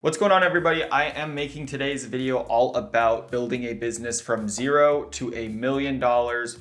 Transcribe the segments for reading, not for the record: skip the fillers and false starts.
What's going on, everybody? I am making today's video all about building a business from zero to $1 million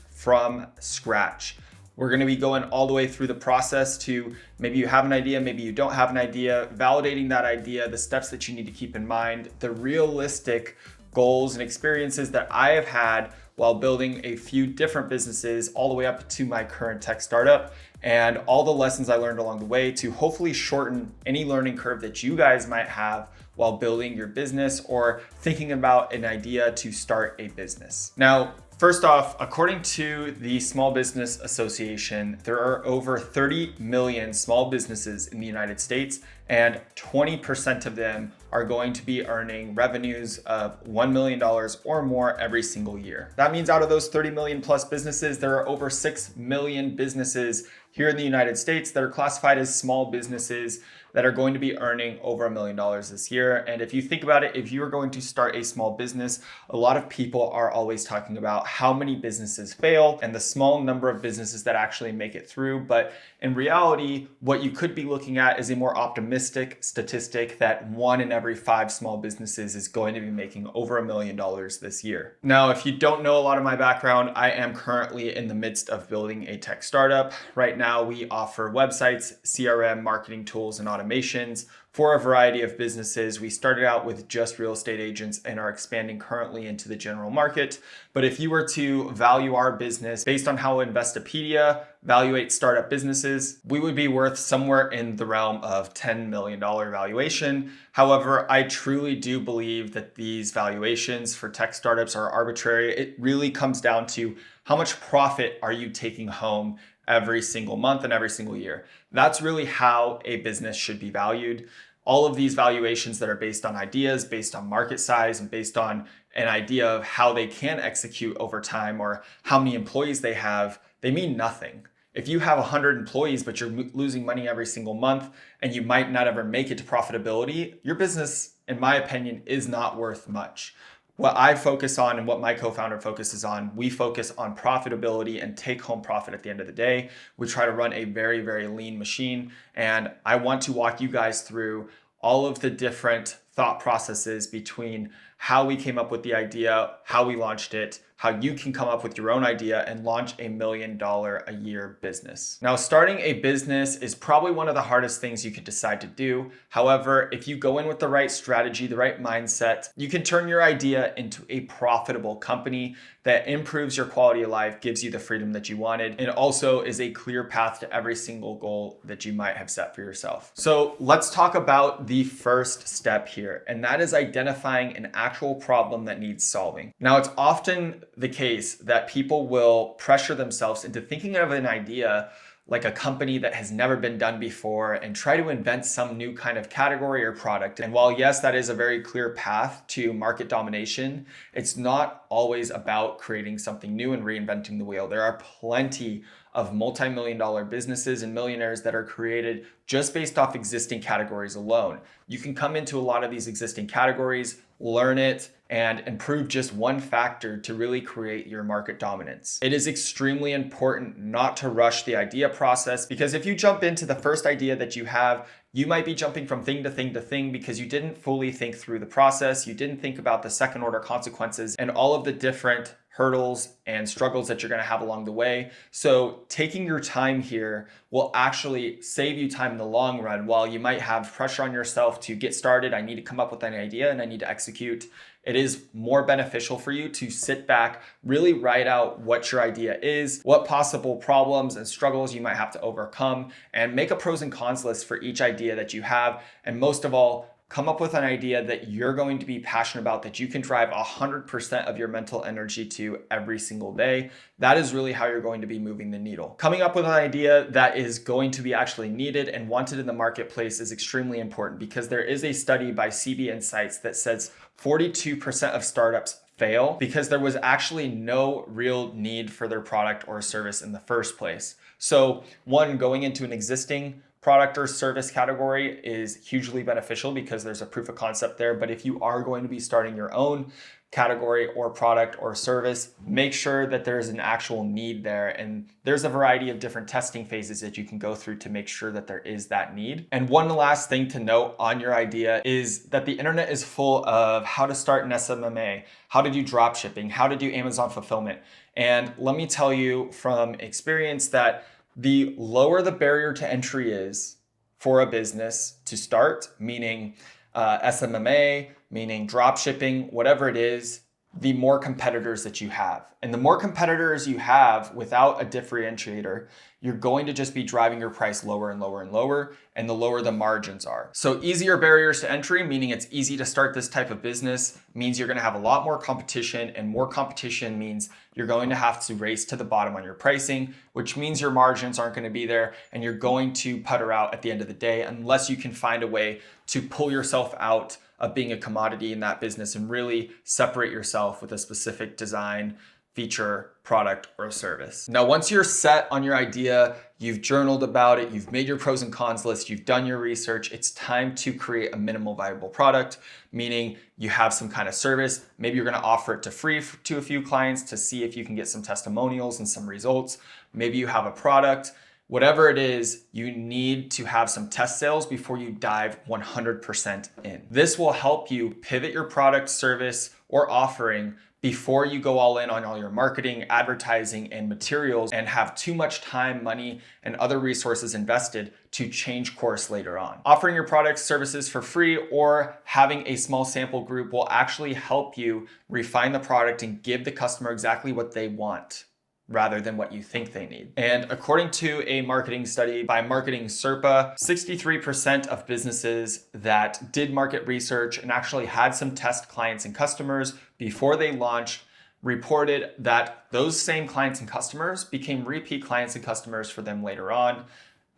from scratch. We're going to be going all the way through the process to maybe you have an idea, maybe you don't have an idea, validating that idea, the steps that you need to keep in mind, the realistic goals and experiences that I have had while building a few different businesses all the way up to my current tech startup, and all the lessons I learned along the way to hopefully shorten any learning curve that you guys might have while building your business or thinking about an idea to start a business. Now, first off, according to the Small Business Association, there are over 30 million small businesses in the United States, and 20% of them are going to be earning revenues of $1 million or more every single year. That means out of those 30 million plus businesses, there are over 6 million businesses here in the United States that are classified as small businesses that are going to be earning over $1 million this year. And if you think about it, if you are going to start a small business, a lot of people are always talking about how many businesses fail and the small number of businesses that actually make it through. But in reality, what you could be looking at is a more optimistic statistic that 1 in every 5 small businesses is going to be making over $1 million this year. Now, if you don't know a lot of my background, I am currently in the midst of building a tech startup. Right now, we offer websites, CRM, marketing tools, and automations for a variety of businesses. We started out with just real estate agents and are expanding currently into the general market. But if you were to value our business based on how Investopedia evaluates startup businesses, we would be worth somewhere in the realm of $10 million valuation. However, I truly do believe that these valuations for tech startups are arbitrary. It really comes down to how much profit are you taking home every single month and every single year. That's really how a business should be valued. All of these valuations that are based on ideas, based on market size, and based on an idea of how they can execute over time or how many employees they have, they mean nothing. If you have 100 employees, but you're losing money every single month and you might not ever make it to profitability, your business, in my opinion, is not worth much. What I focus on and what my co-founder focuses on, we focus on profitability and take home profit at the end of the day. We try to run a very, very lean machine. And I want to walk you guys through all of the different thought processes between how we came up with the idea, how we launched it, how you can come up with your own idea and launch $1 million a year business. Now, starting a business is probably one of the hardest things you could decide to do. However, if you go in with the right strategy, the right mindset, you can turn your idea into a profitable company that improves your quality of life, gives you the freedom that you wanted, and also is a clear path to every single goal that you might have set for yourself. So let's talk about the first step here, and that is identifying an actual problem that needs solving. Now, it's often the case that people will pressure themselves into thinking of an idea like a company that has never been done before and try to invent some new kind of category or product. And while yes, that is a very clear path to market domination, it's not always about creating something new and reinventing the wheel. There are plenty of multi-million-dollar businesses and millionaires that are created just based off existing categories alone. You can come into a lot of these existing categories, learn it, and improve just one factor to really create your market dominance. It is extremely important not to rush the idea process, because if you jump into the first idea that you have, you might be jumping from thing to thing to thing because you didn't fully think through the process. You didn't think about the second order consequences and all of the different hurdles and struggles that you're going to have along the way. So taking your time here will actually save you time in the long run. While you might have pressure on yourself to get started, I need to come up with an idea and I need to execute, it is more beneficial for you to sit back, really write out what your idea is, what possible problems and struggles you might have to overcome, and make a pros and cons list for each idea that you have. And most of all, come up with an idea that you're going to be passionate about, that you can drive 100% of your mental energy to every single day. That is really how you're going to be moving the needle. Coming up with an idea that is going to be actually needed and wanted in the marketplace is extremely important, because there is a study by CB Insights that says 42% of startups fail because there was actually no real need for their product or service in the first place. So one, going into an existing product or service category is hugely beneficial because there's a proof of concept there. But if you are going to be starting your own category or product or service, make sure that there's an actual need there. And there's a variety of different testing phases that you can go through to make sure that there is that need. And one last thing to note on your idea is that the internet is full of how to start an SMMA, how to do drop shipping, how to do Amazon fulfillment. And let me tell you from experience that the lower the barrier to entry is for a business to start, meaning SMMA, meaning drop shipping, whatever it is, the more competitors that you have. And the more competitors you have without a differentiator, you're going to just be driving your price lower and lower and lower, and the lower the margins are. So easier barriers to entry, meaning it's easy to start this type of business, means you're gonna have a lot more competition, and more competition means you're going to have to race to the bottom on your pricing, which means your margins aren't gonna be there, and you're going to putter out at the end of the day unless you can find a way to pull yourself out of being a commodity in that business and really separate yourself with a specific design, feature, product, or service. Now, once you're set on your idea, you've journaled about it, you've made your pros and cons list, you've done your research, it's time to create a minimal viable product, meaning you have some kind of service. Maybe you're gonna offer it to free to a few clients to see if you can get some testimonials and some results. Maybe you have a product. Whatever it is, you need to have some test sales before you dive 100% in. This will help you pivot your product, service, or offering before you go all in on all your marketing, advertising, and materials and have too much time, money, and other resources invested to change course later on. Offering your products, services for free, or having a small sample group will actually help you refine the product and give the customer exactly what they want, rather than what you think they need. And according to a marketing study by MarketingSherpa, 63% of businesses that did market research and actually had some test clients and customers before they launched reported that those same clients and customers became repeat clients and customers for them later on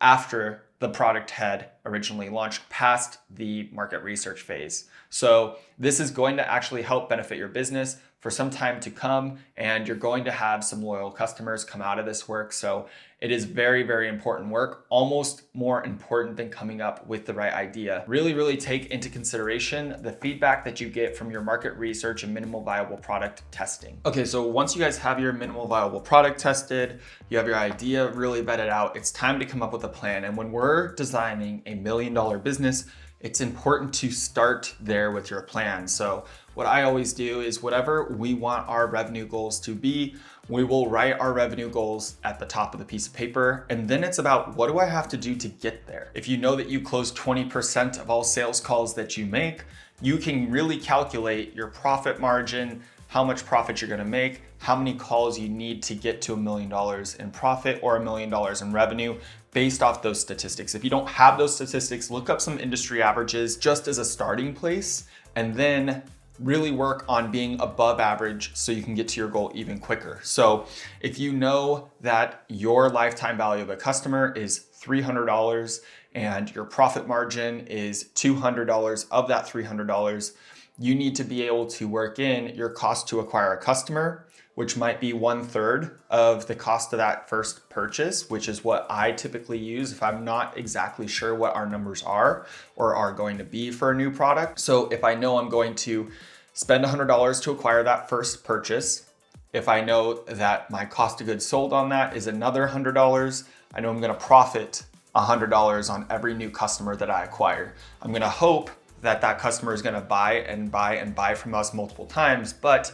after the product had originally launched past the market research phase. So this is going to actually help benefit your business for some time to come, and you're going to have some loyal customers come out of this work. So it is very, very important work, almost more important than coming up with the right idea. Really, really take into consideration the feedback that you get from your market research and minimal viable product testing. Okay, so once you guys have your minimal viable product tested, you have your idea really vetted out, it's time to come up with a plan. And when we're designing a $1 million business, it's important to start there with your plan. So what I always do is whatever we want our revenue goals to be, we will write our revenue goals at the top of the piece of paper. And then it's about, what do I have to do to get there? If you know that you close 20% of all sales calls that you make, you can really calculate your profit margin, how much profit you're gonna make, how many calls you need to get to $1 million in profit or $1 million in revenue based off those statistics. If you don't have those statistics, look up some industry averages just as a starting place, and then really work on being above average so you can get to your goal even quicker. So if you know that your lifetime value of a customer is $300 and your profit margin is $200 of that $300, you need to be able to work in your cost to acquire a customer, which might be 1/3 of the cost of that first purchase, which is what I typically use if I'm not exactly sure what our numbers are or are going to be for a new product. So if I know I'm going to spend $100 to acquire that first purchase, if I know that my cost of goods sold on that is another $100, I know I'm gonna profit $100 on every new customer that I acquire. I'm gonna hope that that customer is gonna buy and buy and buy from us multiple times, but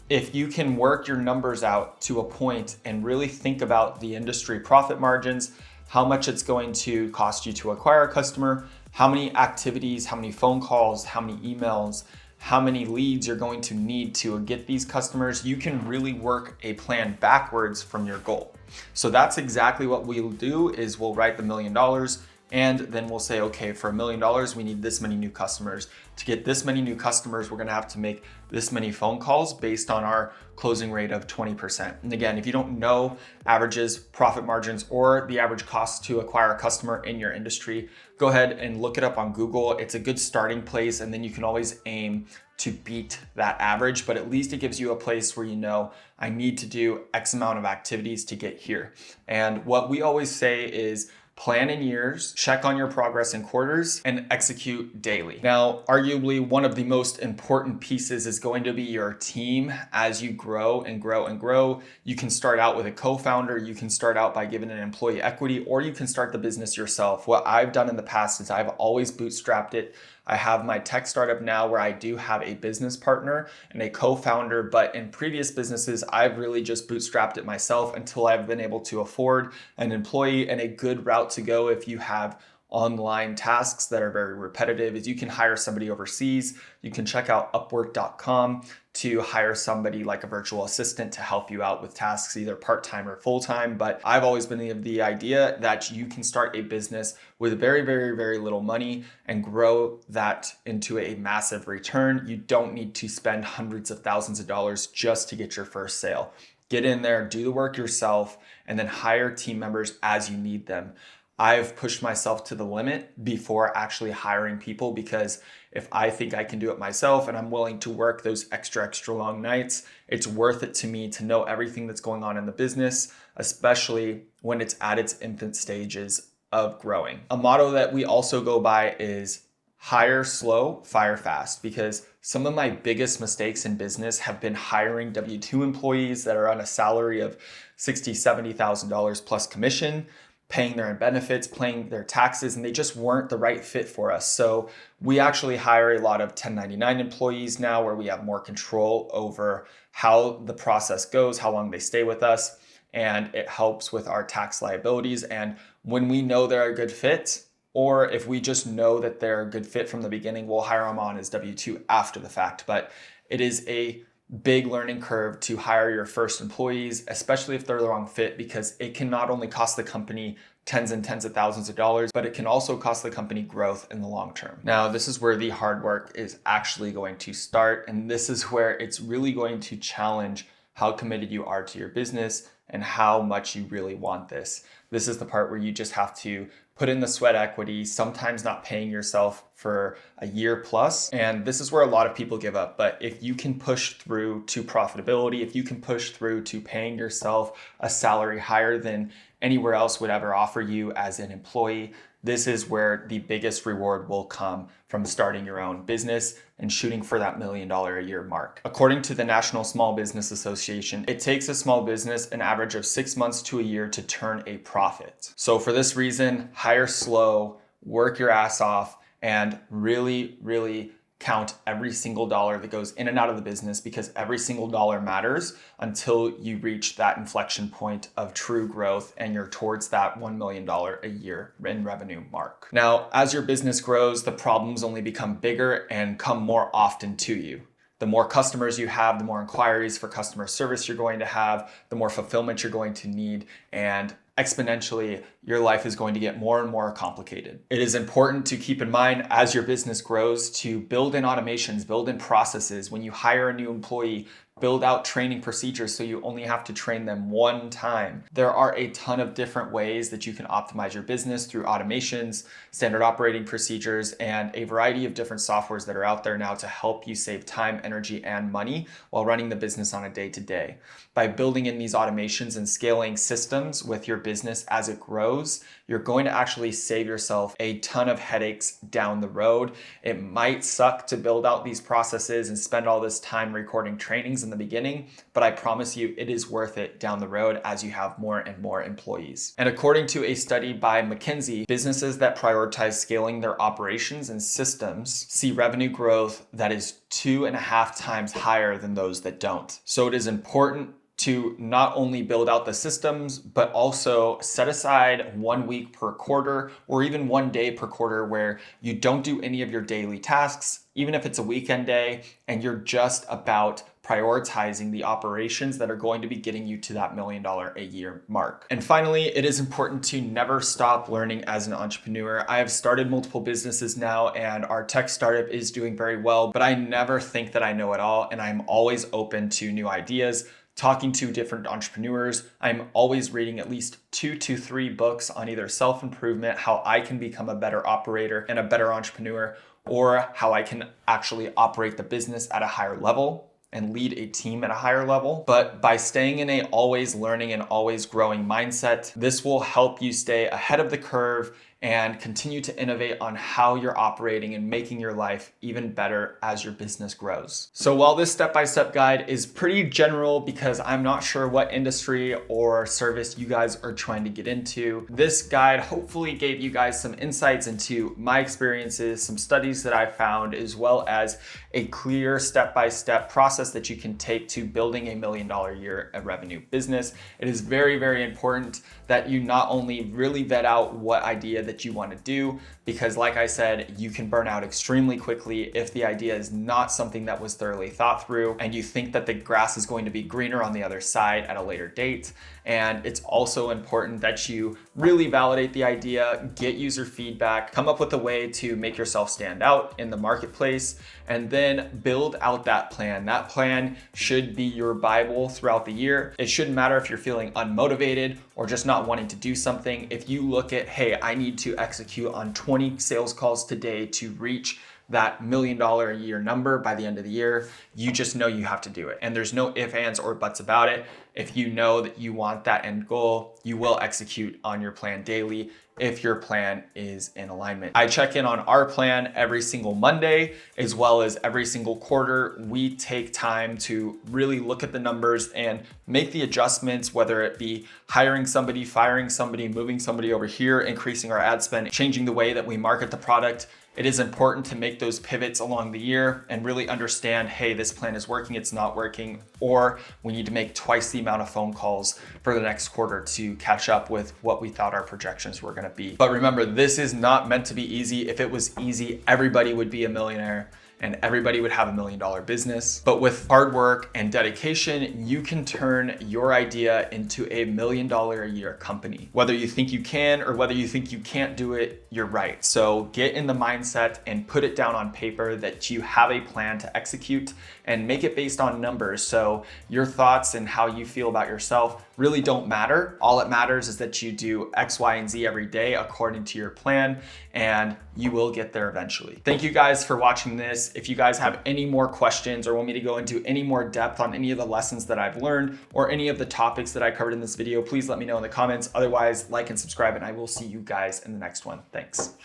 if you can work your numbers out to a point and really think about the industry profit margins, how much it's going to cost you to acquire a customer, how many activities, how many phone calls, how many emails, how many leads you're going to need to get these customers, you can really work a plan backwards from your goal. So that's exactly what we'll do is we'll write the $1 million and then we'll say, okay, for $1 million, we need this many new customers. To get this many new customers, we're gonna have to make this many phone calls based on our closing rate of 20%. And again, if you don't know averages, profit margins, or the average cost to acquire a customer in your industry, go ahead and look it up on Google. It's a good starting place, and then you can always aim to beat that average, but at least it gives you a place where you know, I need to do X amount of activities to get here. And what we always say is plan in years, check on your progress in quarters, and execute daily. Now, arguably one of the most important pieces is going to be your team. As you grow and grow and grow, you can start out with a co-founder, you can start out by giving an employee equity, or you can start the business yourself. What I've done in the past is I've always bootstrapped it. I have my tech startup now where I do have a business partner and a co-founder, but in previous businesses, I've really just bootstrapped it myself until I've been able to afford an employee. And a good route to go if you have online tasks that are very repetitive is you can hire somebody overseas. You can check out upwork.com to hire somebody like a virtual assistant to help you out with tasks, either part-time or full-time. But I've always been of the idea that you can start a business with very, very, very little money and grow that into a massive return. You don't need to spend hundreds of thousands of dollars just to get your first sale. Get in there, do the work yourself, and then hire team members as you need them. I've pushed myself to the limit before actually hiring people, because if I think I can do it myself and I'm willing to work those extra long nights, it's worth it to me to know everything that's going on in the business, especially when it's at its infant stages of growing. A motto that we also go by is hire slow, fire fast, because some of my biggest mistakes in business have been hiring W-2 employees that are on a salary of $60,000, $70,000 plus commission, paying their benefits, paying their taxes, and they just weren't the right fit for us. So we actually hire a lot of 1099 employees now, where we have more control over how the process goes, how long they stay with us, and it helps with our tax liabilities. And when we know they're a good fit, or if we just know that they're a good fit from the beginning, we'll hire them on as W-2 after the fact. But it is a big learning curve to hire your first employees, especially if they're the wrong fit, because it can not only cost the company tens and tens of thousands of dollars, but it can also cost the company growth in the long term. Now, this is where the hard work is actually going to start. And this is where it's really going to challenge how committed you are to your business and how much you really want this. This is the part where you just have to put in the sweat equity, sometimes not paying yourself for a year plus. And this is where a lot of people give up. But if you can push through to profitability, if you can push through to paying yourself a salary higher than anywhere else would ever offer you as an employee, this is where the biggest reward will come from starting your own business and shooting for that $1 million a year mark. According to the National Small Business Association, it takes a small business an average of 6 months to a year to turn a profit. So for this reason, hire slow, work your ass off, and really count every single dollar that goes in and out of the business, because every single dollar matters until you reach that inflection point of true growth and you're towards that $1 million a year in revenue mark. Now, as your business grows, the problems only become bigger and come more often to you. The more customers you have, the more inquiries for customer service you're going to have, the more fulfillment you're going to need, and exponentially, your life is going to get more and more complicated. It is important to keep in mind as your business grows to build in automations, build in processes. When you hire a new employee, build out training procedures so you only have to train them one time. There are a ton of different ways that you can optimize your business through automations, standard operating procedures, and a variety of different softwares that are out there now to help you save time, energy, and money while running the business on a day-to-day. By building in these automations and scaling systems with your business as it grows, you're going to actually save yourself a ton of headaches down the road. It might suck to build out these processes and spend all this time recording trainings in the beginning, but I promise you it is worth it down the road as you have more and more employees. And according to a study by McKinsey, businesses that prioritize scaling their operations and systems see revenue growth that is 2.5 times higher than those that don't. So it is important to not only build out the systems, but also set aside 1 week per quarter or even 1 day per quarter where you don't do any of your daily tasks, even if it's a weekend day, and you're just about prioritizing the operations that are going to be getting you to that $1 million a year mark. And finally, it is important to never stop learning as an entrepreneur. I have started multiple businesses now and our tech startup is doing very well, but I never think that I know it all, and I'm always open to new ideas. Talking to different entrepreneurs, I'm always reading at least 2 to 3 books on either self-improvement, how I can become a better operator and a better entrepreneur, or how I can actually operate the business at a higher level. and lead a team at a higher level. But by staying in a always learning and always growing mindset, this will help you stay ahead of the curve and continue to innovate on how you're operating and making your life even better as your business grows. So while this step-by-step guide is pretty general because I'm not sure what industry or service you guys are trying to get into, this guide hopefully gave you guys some insights into my experiences, some studies that I found, as well as a clear step-by-step process that you can take to building $1 million a year revenue business. It is very, very important that you not only really vet out what idea that you want to do, because like I said, you can burn out extremely quickly if the idea is not something that was thoroughly thought through and you think that the grass is going to be greener on the other side at a later date. And it's also important that you really validate the idea, get user feedback, come up with a way to make yourself stand out in the marketplace, and then build out that plan. That plan should be your Bible throughout the year. It shouldn't matter if you're feeling unmotivated or just not wanting to do something. If you look at, hey, I need to execute on 20 sales calls today to reach that $1 million a year number by the end of the year, you just know you have to do it. And there's no ifs, ands, or buts about it. If you know that you want that end goal, you will execute on your plan daily if your plan is in alignment. I check in on our plan every single Monday, as well as every single quarter. We take time to really look at the numbers and make the adjustments, whether it be hiring somebody, firing somebody, moving somebody over here, increasing our ad spend, changing the way that we market the product. It is important to make those pivots along the year and really understand, hey, this plan is working, it's not working, or we need to make twice the amount of phone calls for the next quarter to catch up with what we thought our projections were gonna be. But remember, this is not meant to be easy. If it was easy, everybody would be a millionaire and everybody would have $1 million business. But with hard work and dedication, you can turn your idea into $1 million a year company. Whether you think you can or whether you think you can't do it, you're right. So get in the mindset and put it down on paper that you have a plan to execute and make it based on numbers. So your thoughts and how you feel about yourself really don't matter. All it matters is that you do X, Y, and Z every day according to your plan, and you will get there eventually. Thank you guys for watching this. If you guys have any more questions or want me to go into any more depth on any of the lessons that I've learned or any of the topics that I covered in this video, please let me know in the comments. Otherwise, like and subscribe, and I will see you guys in the next one. Thanks.